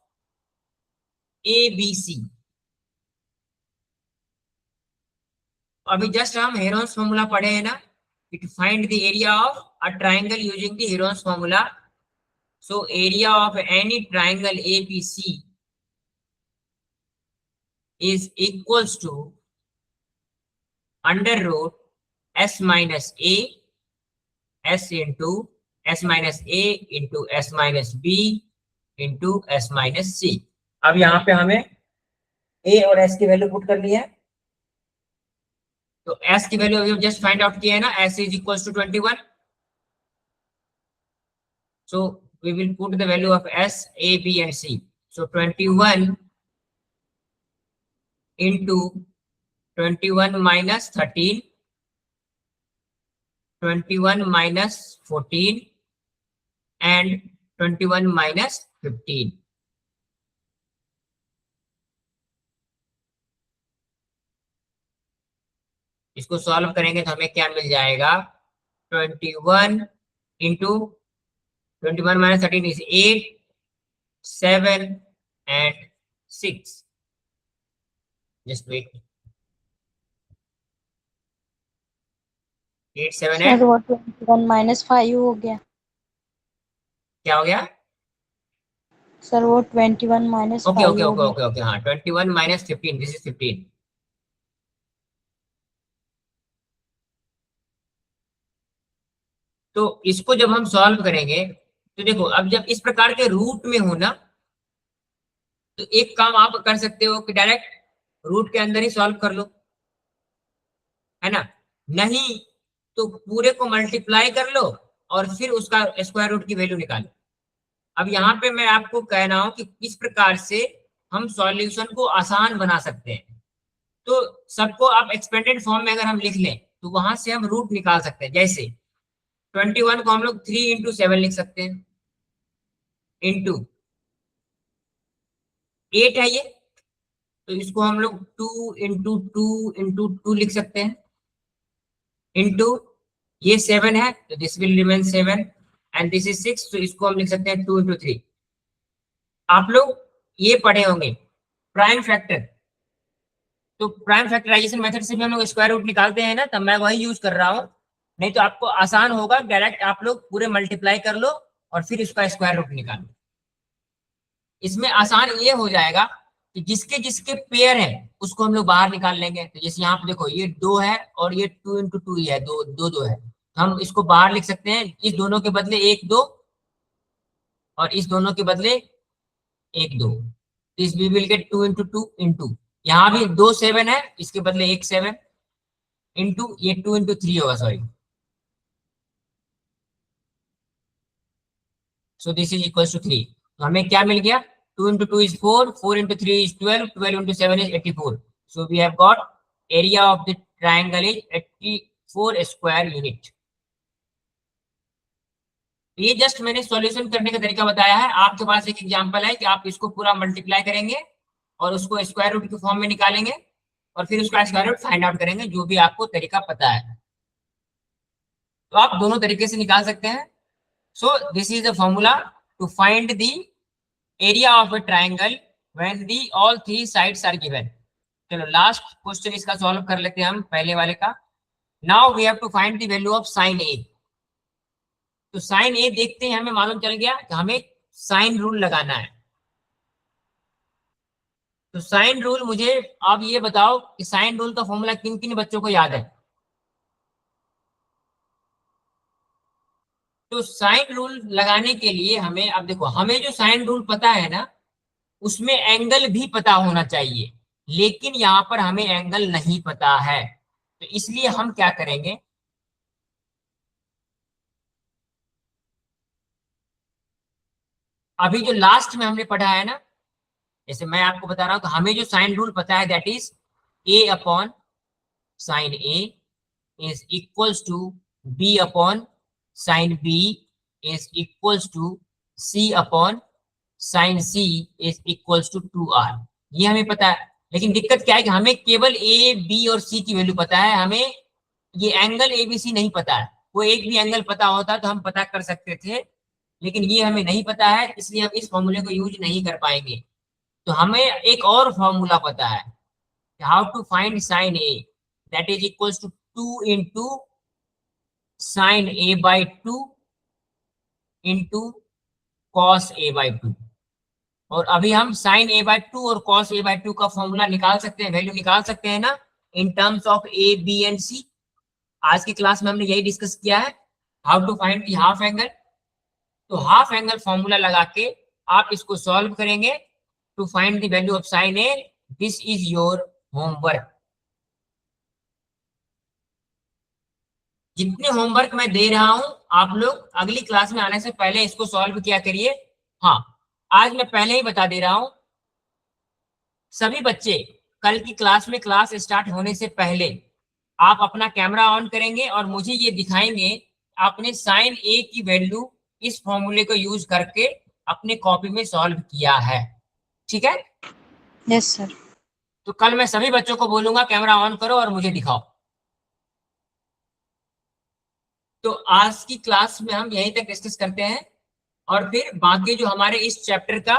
A B C. अभी जस्ट हम हेरोन्स फॉर्मूला पढ़े हैं ना, to find the area of a triangle using the Heron's formula. So area of any triangle ABC is equals to under root s minus a s into s minus a into s minus b into s minus c। अब यहाँ पे हमें a और s की value put कर ली है, तो s की वैल्यू अभी जस्ट फाइंड आउट किया है ना, s is equals to 21। So we will put the value of s, a, b and c। So 21 into 21 minus 13, 21 minus 14 and 21 minus 15। इसको सॉल्व करेंगे तो हमें क्या मिल जाएगा, 21 into 21 minus 13 is 8, 7 and 6। Just wait, 8, 7 sir and वो 21 minus 5 हो गया। क्या हो गया? सर वो 21 माइनस ओके 5 ओके हो ओके गया। ओके ओके, हाँ 21 minus 15, दिस इज 15। तो इसको जब हम सॉल्व करेंगे तो देखो, अब जब इस प्रकार के रूट में हो ना, तो एक काम आप कर सकते हो कि डायरेक्ट रूट के अंदर ही सॉल्व कर लो, है ना। नहीं तो पूरे को मल्टीप्लाई कर लो और फिर उसका स्क्वायर रूट की वैल्यू निकालो। अब यहाँ पे मैं आपको कह रहा हूं कि किस प्रकार से हम सॉल्यूशन को आसान बना सकते हैं। तो सबको आप एक्सपेंडेड फॉर्म में अगर हम लिख लें तो वहां से हम रूट निकाल सकते हैं। जैसे 21 को हम लोग 3 इंटू 7 लिख सकते हैं, इंटू 8 है ये, तो इसको हम लोग 2 इंटू 2 इंटू 2 लिख सकते हैं, इंटू ये 7 है तो this will remain 7 and this is 6, तो इसको हम लिख सकते हैं 2 इंटू 3। आप लोग ये पढ़े होंगे प्राइम फैक्टर, तो प्राइम फैक्टराइजेशन मेथड से भी हम लोग स्क्वायर रूट निकालते हैं ना, तब मैं वही यूज कर रहा हूँ। नहीं तो आपको आसान होगा डायरेक्ट आप लोग पूरे मल्टीप्लाई कर लो और फिर इसका स्क्वायर रूट निकालो। इसमें आसान ये हो जाएगा कि जिसके जिसके पेयर है उसको हम लोग बाहर निकाल लेंगे। तो जैसे यहाँ पे देखो ये 2 है और ये 2 इंटू 2 ही है, दो दो दो है, तो हम इसको बाहर लिख सकते हैं। इस दोनों के बदले 1 2 और इस दोनों के बदले 1 2, this we will get 2 into 2 into, यहाँ भी 2 7 है, इसके बदले 1 7 इंटू ये 2 इंटू 3 होगा, sorry. So this is equal to 3। तो हमें क्या मिल गया, 2 into 2 is 4, 4 into 3 is 12, 12 into 7 is 84। So we have got area of the triangle is 84 square unit. ये जस्ट मैंने सॉल्यूशन करने का तरीका बताया है। आपके पास एक एग्जांपल है कि आप इसको पूरा मल्टीप्लाई करेंगे और उसको स्क्वायर रूट के फॉर्म में निकालेंगे और फिर उसका स्क्वायर रूट फाइंड आउट करेंगे, जो भी आपको तरीका पता है। तो आप दोनों तरीके से निकाल सकते हैं। So this is the formula to find the area of a triangle when the all three sides are given। चलो लास्ट क्वेश्चन इसका सॉल्व कर लेते हैं हम, पहले वाले का। Now we have to find the value of sin A। तो sin A देखते हैं, हमें मालूम चल गया कि हमें साइन रूल लगाना है। तो साइन रूल, मुझे आप ये बताओ कि साइन रूल का फॉर्मूला किन किन बच्चों को याद है। तो साइन रूल लगाने के लिए हमें, अब देखो हमें जो साइन रूल पता है ना, उसमें एंगल भी पता होना चाहिए। लेकिन यहाँ पर हमें एंगल नहीं पता है, तो इसलिए हम क्या करेंगे, अभी जो लास्ट में हमने पढ़ा है ना, जैसे मैं आपको बता रहा हूं, तो हमें जो साइन रूल पता है, that is a upon sine a is equals to b upon sine b is equals to c upon sine c is equals to 2r। ये हमें पता है, लेकिन दिक्कत क्या है कि हमें केवल a b और c की वैल्यू पता है, हमें ये एंगल abc नहीं पता है। वो एक भी एंगल पता होता तो हम पता कर सकते थे, लेकिन ये हमें नहीं पता है, इसलिए हम इस फॉर्मूले को यूज नहीं कर पाएंगे। तो हमें एक और फॉर्मूला पता है, how to find sine A, that is equals to 2 into sine A by 2 into cos A by 2। और अभी हम साइन ए बाई 2 और कॉस ए बाई 2 का फॉर्मूला निकाल सकते हैं, वैल्यू निकाल सकते हैं ना, in terms of A B and C. आज की क्लास में हमने यही डिस्कस किया है, how to find the half angle. तो हाफ एंगल फॉर्मूला लगा के आप इसको सॉल्व करेंगे to find the value of sine A. This is your homework. जितने होमवर्क मैं दे रहा हूं, आप लोग अगली क्लास में आने से पहले इसको सॉल्व किया करिए। हाँ, आज मैं पहले ही बता दे रहा हूं, सभी बच्चे कल की क्लास में, क्लास स्टार्ट होने से पहले आप अपना कैमरा ऑन करेंगे और मुझे ये दिखाएंगे आपने साइन ए की वैल्यू इस फॉर्मूले को यूज करके अपने कॉपी में सॉल्व किया है। ठीक है? Yes sir. तो कल मैं सभी बच्चों को बोलूंगा कैमरा ऑन करो और मुझे दिखाओ। तो आज की क्लास में हम यहीं तक डिस्कस करते हैं, और फिर बाकी जो हमारे इस चैप्टर का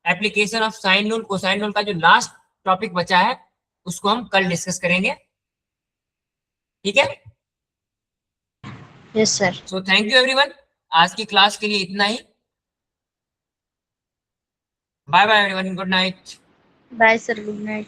application of sine rule cosine rule का जो लास्ट टॉपिक बचा है, उसको हम कल डिस्कस करेंगे। ठीक है? Yes sir. So thank you everyone, आज की क्लास के लिए इतना ही। Bye bye everyone, good night. Bye sir, good night.